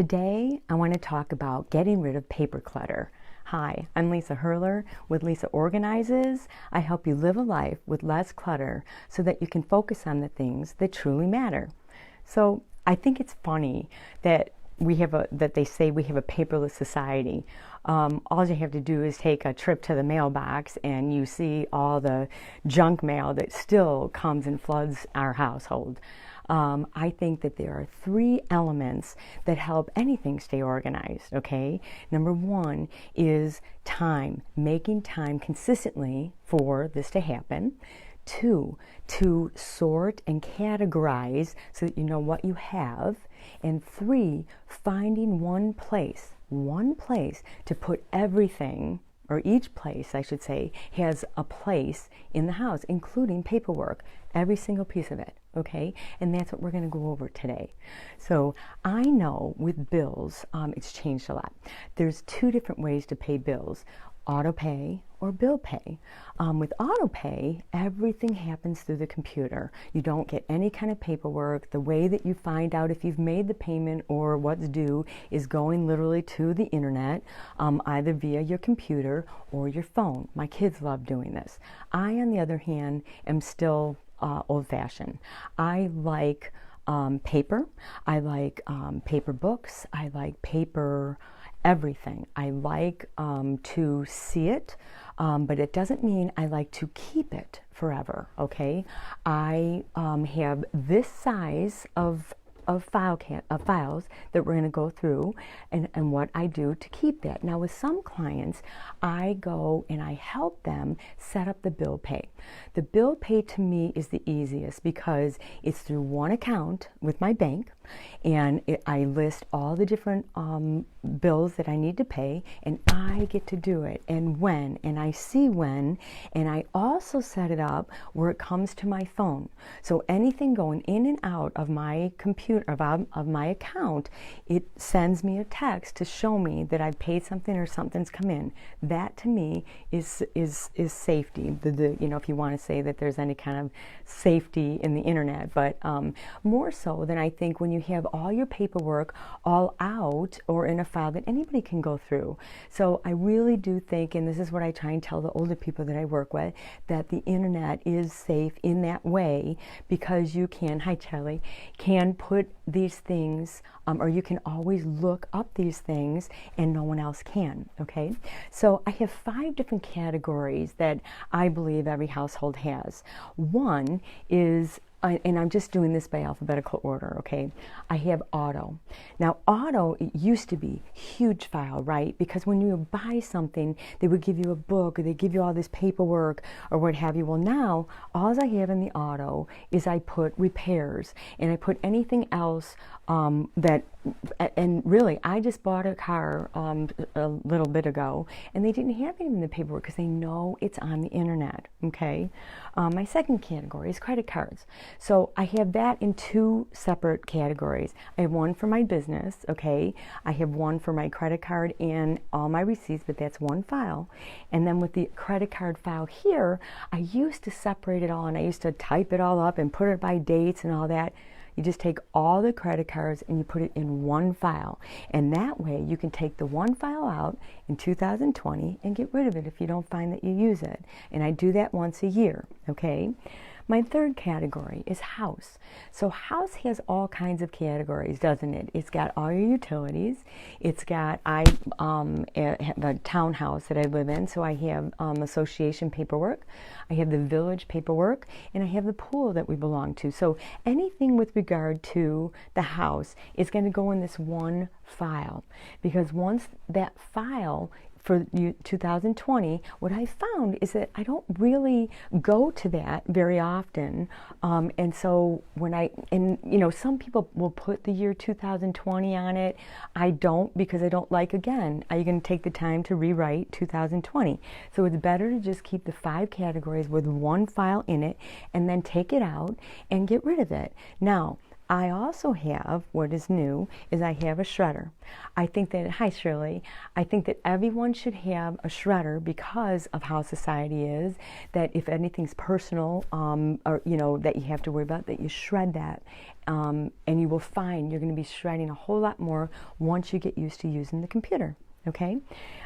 Today, I want to talk about getting rid of paper clutter. Hi, I'm Lisa Hoerler with Lisa Organizes. I help you live a life with less clutter so that you can focus on the things that truly matter. So I think it's funny that they say we have a paperless society. All you have to do is take a trip to the mailbox and you see all the junk mail that still comes and floods our household. I think that there are three elements that help anything stay organized, okay? Number one is time, making time consistently for this to happen. Two, to sort and categorize so that you know what you have. And three, finding one place to put everything, or each place, I should say, has a place in the house, including paperwork, every single piece of it, okay? And that's what we're going to go over today. So I know with bills, it's changed a lot. There's two different ways to pay bills: auto pay or bill pay. With auto pay, everything happens through the computer. You don't get any kind of paperwork. The way that you find out if you've made the payment or what's due is going literally to the internet, either via your computer or your phone. My kids love doing this. I, on the other hand, am still old-fashioned. I like paper. I like paper books. I like paper everything. I like to see it, but it doesn't mean I like to keep it forever, okay? I have this size of files that we're going to go through and what I do to keep that. Now with some clients, I go and I help them set up the bill pay. The bill pay to me is the easiest because it's through one account with my bank, and I list all the different bills that I need to pay, and I get to do it and when, and I see when, and I also set it up where it comes to my phone. So anything going in and out of my computer, of my account, it sends me a text to show me that I've paid something or something's come in. That to me is safety. You know, if you want to say that there's any kind of safety in the internet, but more so than I think when you have all your paperwork all out or in a file that anybody can go through. So I really do think, and this is what I try and tell the older people that I work with, that the internet is safe in that way because you can, hi Charlie, can put these things, or you can always look up these things and no one else can, okay? So I have 5 different categories that I believe every household has. One is, and I'm just doing this by alphabetical order, okay? I have auto. Now, auto, it used to be huge file, right? Because when you buy something, they would give you a book or they give you all this paperwork or what have you. Well, now, all I have in the auto is I put repairs and I put anything else and really, I just bought a car a little bit ago, and they didn't have it in the paperwork because they know it's on the internet, okay? My second category is credit cards. So I have that in 2 separate categories. I have one for my business, okay? I have one for my credit card and all my receipts, but that's one file. And then with the credit card file here, I used to separate it all, and I used to type it all up and put it by dates and all that. You just take all the credit cards and you put it in one file. And that way you can take the one file out in 2020 and get rid of it if you don't find that you use it. And I do that once a year, okay? My third category is house. So house has all kinds of categories, doesn't it? It's got all your utilities. It's got, I have a townhouse that I live in, so I have association paperwork. I have the village paperwork, and I have the pool that we belong to. So anything with regard to the house is going to go in this one file, because once that file for 2020, what I found is that I don't really go to that very often, and so some people will put the year 2020 on it. I don't, because I don't like, again, are you going to take the time to rewrite 2020? So it's better to just keep the 5 categories with one file in it and then take it out and get rid of it. Now, I also have, what is new, is I have a shredder. I think that, hi Shirley, I think that everyone should have a shredder because of how society is, that if anything's personal, or, that you have to worry about, that you shred that. And you will find you're going to be shredding a whole lot more once you get used to using the computer. Okay,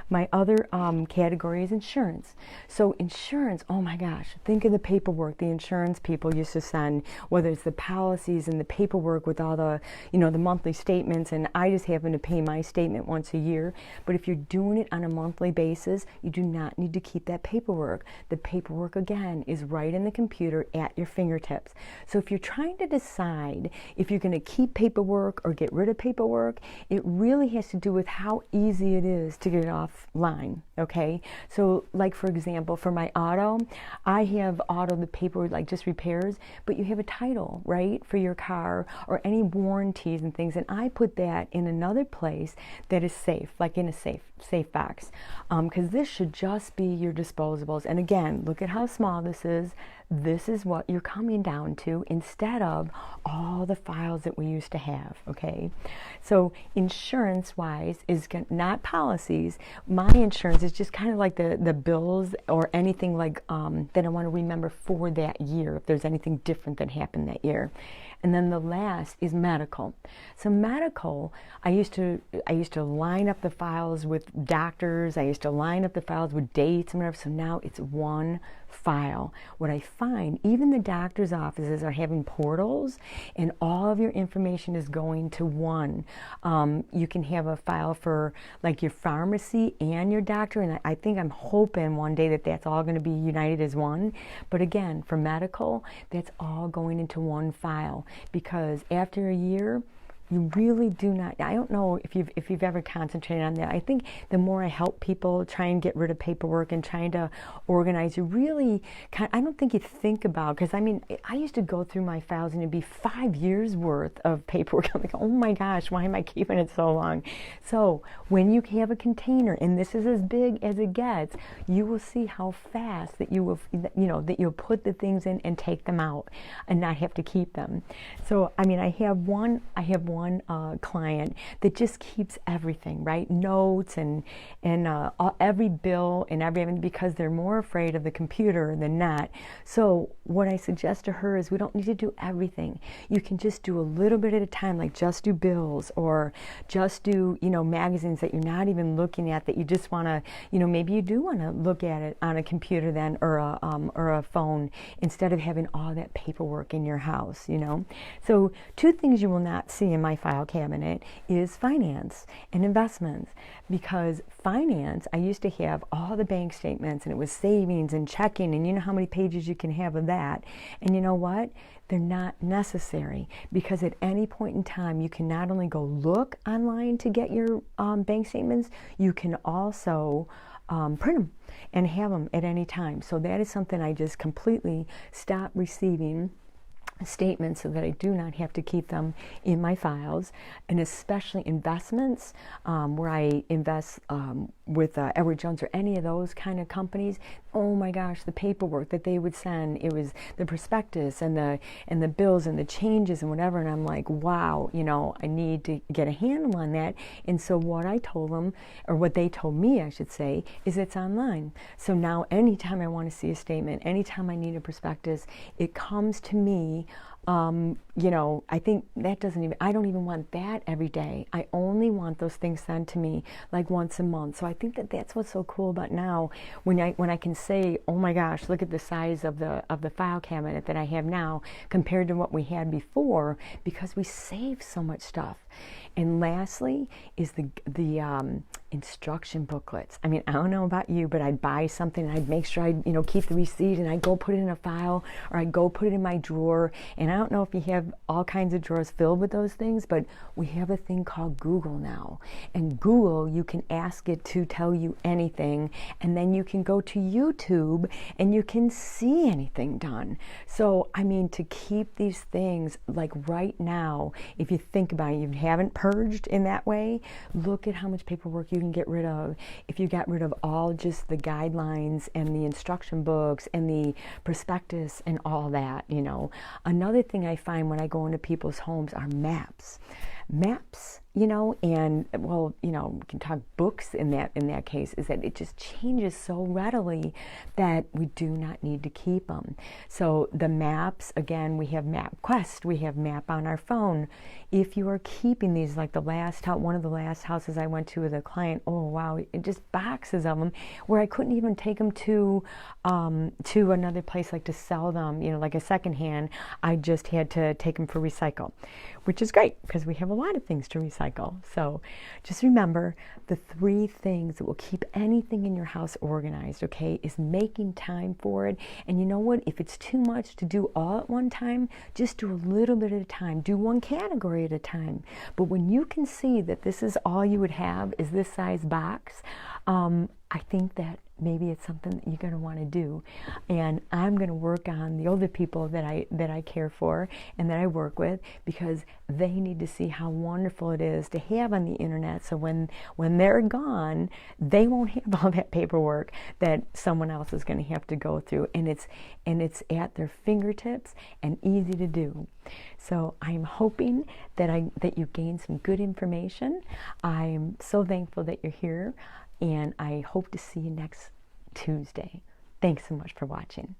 my other category is insurance. So insurance, oh my gosh, think of the paperwork the insurance people used to send, whether it's the policies and the paperwork with all the, the monthly statements, and I just happen to pay my statement once a year. But if you're doing it on a monthly basis, you do not need to keep that paperwork. The paperwork, again, is right in the computer at your fingertips. So if you're trying to decide if you're going to keep paperwork or get rid of paperwork, it really has to do with how easy it is to get it offline, okay? So like, for example, for my auto, I have auto, the paperwork, like just repairs, but you have a title, right, for your car or any warranties and things, and I put that in another place that is safe, like in a safe box, because this should just be your disposables. And again, look at how small this is. This is what you're coming down to instead of all the files that we used to have, okay? So insurance-wise is not policies. My insurance is just kind of like the bills or anything like that I want to remember for that year, if there's anything different that happened that year. And then the last is medical. So medical, I used to line up the files with doctors. I used to line up the files with dates and whatever. So now it's one file. What I find, even the doctor's offices are having portals, and all of your information is going to one. You can have a file for like your pharmacy and your doctor, and I think I'm hoping one day that that's all going to be united as one. But again, for medical, that's all going into one file, because after a year, you really do not, I don't know if you've ever concentrated on that. I think the more I help people try and get rid of paperwork and trying to organize, you really, I don't think you think about, because I mean, I used to go through my files and it'd be 5 years worth of paperwork. I'm like, oh my gosh, why am I keeping it so long? So when you have a container, and this is as big as it gets, you will see how fast that you will, that you'll put the things in and take them out and not have to keep them. So, I mean, I have one client that just keeps everything, right? Notes and every bill and everything, because they're more afraid of the computer than not. So what I suggest to her is we don't need to do everything. You can just do a little bit at a time, like just do bills, or just do, magazines that you're not even looking at, that you just want to, maybe you do want to look at it on a computer then, or a phone, instead of having all that paperwork in your house, So 2 things you will not see in my file cabinet is finance and investments, because finance, I used to have all the bank statements, and it was savings and checking, and you know how many pages you can have of that. And you know what? They're not necessary, because at any point in time, you can not only go look online to get your bank statements, you can also print them and have them at any time. So that is something I just completely stopped receiving statements, so that I do not have to keep them in my files. And especially investments, where I invest with Edward Jones or any of those kind of companies. Oh my gosh, the paperwork that they would send, it was the prospectus and the bills and the changes and whatever, and I'm like, wow, I need to get a handle on that. And so what I told them, or what they told me I should say, is it's online. So now anytime I want to see a statement, anytime I need a prospectus, it comes to me. I think that I don't even want that every day. I only want those things sent to me like once a month. So I think that that's what's so cool about now, when I can say, oh my gosh, look at the size of the file cabinet that I have now compared to what we had before, because we save so much stuff. And lastly is the instruction booklets. I mean, I don't know about you, but I'd buy something and I'd make sure I'd keep the receipt, and I'd go put it in a file, or I'd go put it in my drawer. And I don't know if you have all kinds of drawers filled with those things, but we have a thing called Google now. And Google, you can ask it to tell you anything, and then you can go to YouTube and you can see anything done. So, I mean, to keep these things, like right now, if you think about it, you haven't purged in that way, look at how much paperwork you can get rid of if you got rid of all just the guidelines and the instruction books and the prospectus and all that, you know. Another thing I find when I go into people's homes are maps. Maps, you know, and well, you know, we can talk books in that case, is that it just changes so readily that we do not need to keep them. So the maps, again, we have MapQuest, we have Map on our phone. If you are keeping these, like one of the last houses I went to with a client, oh wow, it just boxes of them, where I couldn't even take them to another place, like to sell them, you know, like a secondhand. I just had to take them for recycle, which is great because we have a lot of things to recycle. So just remember, the 3 things that will keep anything in your house organized, okay, is making time for it. And you know what? If it's too much to do all at one time, just do a little bit at a time. Do one category at a time. But when you can see that this is all you would have is this size box, I think that maybe it's something that you're going to want to do. And I'm going to work on the older people that I care for and that I work with, because they need to see how wonderful it is to have on the internet. So when they're gone, they won't have all that paperwork that someone else is going to have to go through. And it's at their fingertips and easy to do. So I'm hoping that you gained some good information. I'm so thankful that you're here, and I hope to see you next Tuesday. Thanks so much for watching.